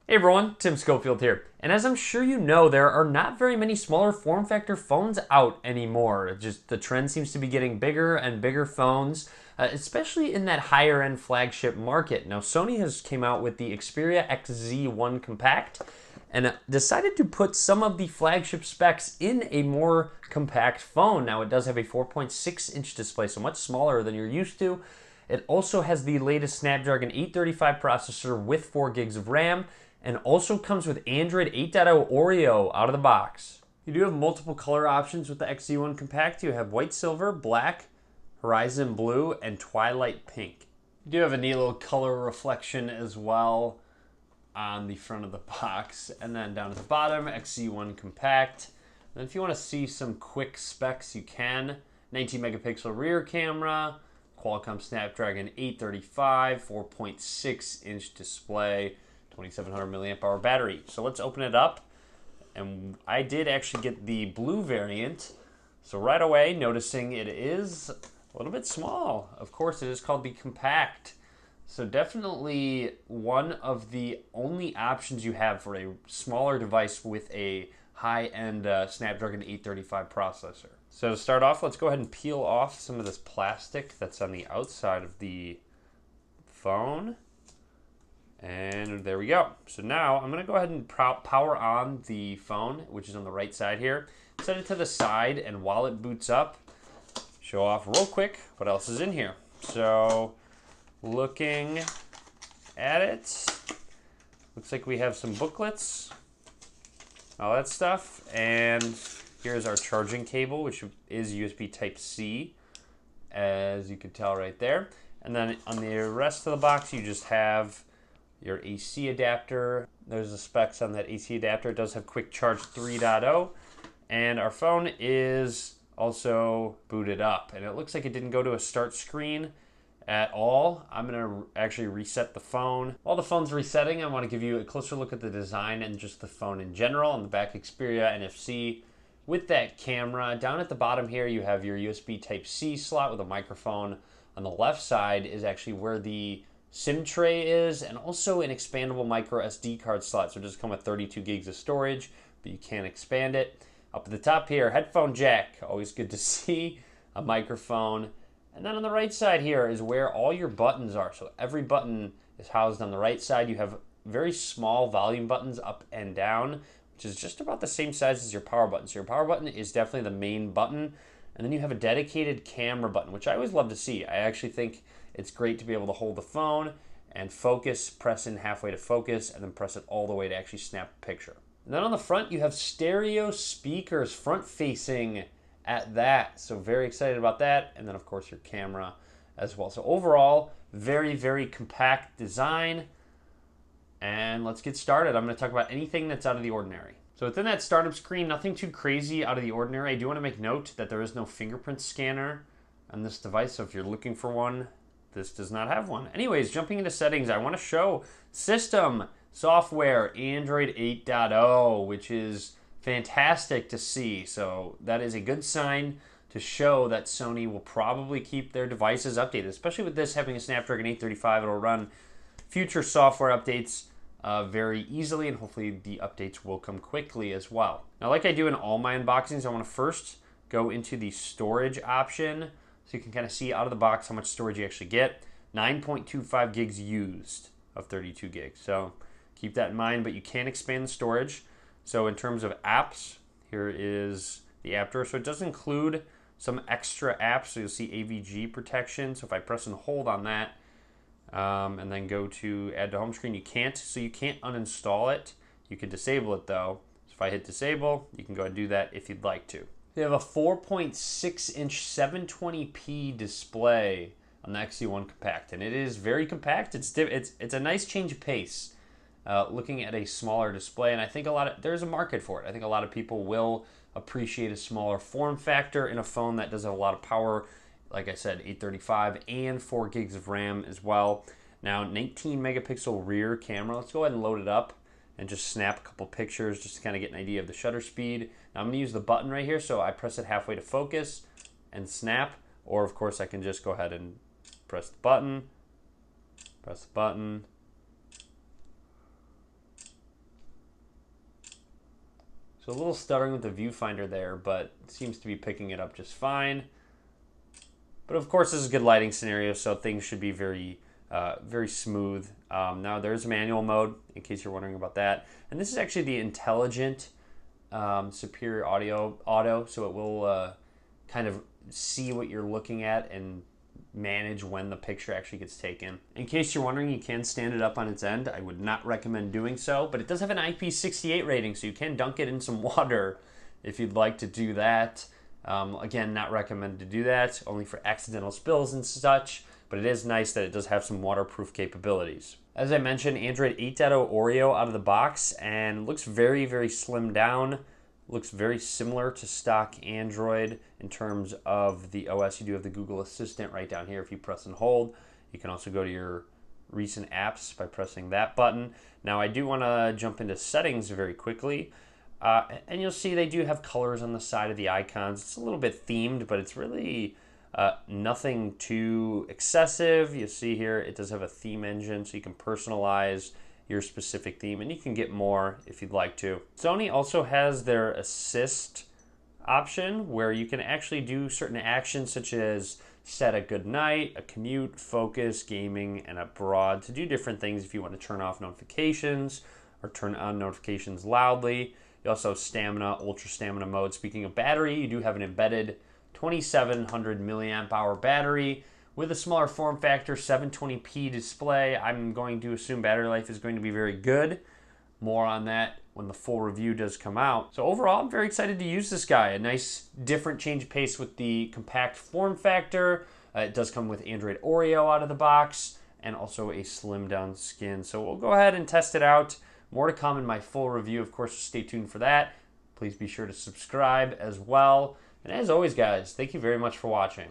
Hey everyone, Tim Schofield here. And as I'm sure you know, there are not very many smaller form factor phones out anymore. Just the trend seems to be getting bigger and bigger phones, especially in that higher end flagship market. Now, Sony has came out with the Xperia XZ1 Compact and decided to put some of the flagship specs in a more compact phone. Now, it does have a 4.6-inch display, so much smaller than you're used to. It also has the latest Snapdragon 835 processor with 4 gigs of RAM, and also comes with Android 8.0 Oreo out of the box. You do have multiple color options with the XZ1 Compact. You have white silver, black, horizon blue, and twilight pink. You do have a neat little color reflection as well on the front of the box. And then down at the bottom, XZ1 Compact. And if you want to see some quick specs, you can. 19 megapixel rear camera, Qualcomm Snapdragon 835, 4.6-inch display, 2700 milliamp hour battery. So let's open it up. And I did actually get the blue variant. So right away, noticing it is a little bit small. Of course, it is called the Compact. So definitely one of the only options you have for a smaller device with a high-end Snapdragon 835 processor. So to start off, let's go ahead and peel off some of this plastic that's on the outside of the phone. And there we go. So now I'm going to go ahead and power on the phone, which is on the right side here. Set it to the side, and while it boots up, show off real quick what else is in here. So looking at it, looks like we have some booklets, all that stuff. And here's our charging cable, which is USB Type-C, as you can tell right there. And then on the rest of the box, you just have your AC adapter. There's the specs on that AC adapter. It does have Quick Charge 3.0, and our phone is also booted up. And it looks like it didn't go to a start screen at all. I'm gonna actually reset the phone. While the phone's resetting, I wanna give you a closer look at the design and just the phone in general. On the back, Xperia NFC with that camera. Down at the bottom here, you have your USB Type-C slot with a microphone. On the left side is actually where the SIM tray is, and also an expandable micro SD card slot. So it does come with 32 gigs of storage, but you can expand it. Up at the top here, headphone jack, always good to see, a microphone. And then on the right side here is where all your buttons are. So every button is housed on the right side. You have very small volume buttons up and down, which is just about the same size as your power button. So your power button is definitely the main button. And then you have a dedicated camera button, which I always love to see. I actually think it's great to be able to hold the phone and focus, press in halfway to focus, and then press it all the way to actually snap a picture. And then on the front, you have stereo speakers, front facing at that. So very excited about that. And then of course your camera as well. So overall, very, very compact design. And let's get started. I'm gonna talk about anything that's out of the ordinary. So within that startup screen, nothing too crazy out of the ordinary. I do wanna make note that there is no fingerprint scanner on this device. So if you're looking for one, this does not have one. Anyways, jumping into settings, I want to show system software Android 8.0, which is fantastic to see. So that is a good sign to show that Sony will probably keep their devices updated, especially with this having a Snapdragon 835. It'll run future software updates very easily, and hopefully the updates will come quickly as well. Now, like I do in all my unboxings, I want to first go into the storage option, so you can kind of see out of the box how much storage you actually get. 9.25 gigs used of 32 gigs. So keep that in mind, but you can expand the storage. So in terms of apps, here is the app drawer. So it does include some extra apps. So you'll see AVG protection. So if I press and hold on that, and then go to add to home screen, you can't. So you can't uninstall it. You can disable it though. So if I hit disable, you can go and do that if you'd like to. They have a 4.6-inch 720p display on the XZ1 Compact, and it is very compact. It's a nice change of pace, looking at a smaller display, and I think there's a market for it. I think a lot of people will appreciate a smaller form factor in a phone that does have a lot of power. Like I said, 835 and 4 gigs of RAM as well. Now, 19 megapixel rear camera. Let's go ahead and load it up and just snap a couple pictures just to kind of get an idea of the shutter speed. Now I'm going to use the button right here, so I press it halfway to focus and snap, or of course I can just go ahead and press the button, So a little stuttering with the viewfinder there, but it seems to be picking it up just fine. But of course, this is a good lighting scenario, so things should be very, very smooth. Now there's manual mode, in case you're wondering about that. And this is actually the intelligent superior auto, so it will kind of see what you're looking at and manage when the picture actually gets taken. In case you're wondering, you can stand it up on its end. I would not recommend doing so, but it does have an IP68 rating, so you can dunk it in some water if you'd like to do that. Again, not recommended to do that, only for accidental spills and such, but it is nice that it does have some waterproof capabilities. As I mentioned, Android 8.0 Oreo out of the box, and looks very, very slimmed down. Looks very similar to stock Android in terms of the OS. You do have the Google Assistant right down here if you press and hold. You can also go to your recent apps by pressing that button. Now I do want to jump into settings very quickly. And you'll see they do have colors on the side of the icons. It's a little bit themed, but it's really nothing too excessive. You see here it does have a theme engine, so you can personalize your specific theme, and you can get more if you'd like to. Sony also has their assist option where you can actually do certain actions such as set a good night, a commute, focus, gaming, and abroad to do different things if you want to turn off notifications or turn on notifications loudly. You also have stamina, ultra stamina mode. Speaking of battery, you do have an embedded 2700 milliamp hour battery with a smaller form factor, 720p display. I'm going to assume battery life is going to be very good. More on that when the full review does come out. So overall, I'm very excited to use this guy. A nice different change of pace with the compact form factor. It does come with Android Oreo out of the box and also a slimmed down skin. So we'll go ahead and test it out. More to come in my full review. Of course, stay tuned for that. Please be sure to subscribe as well. And as always, guys, thank you very much for watching.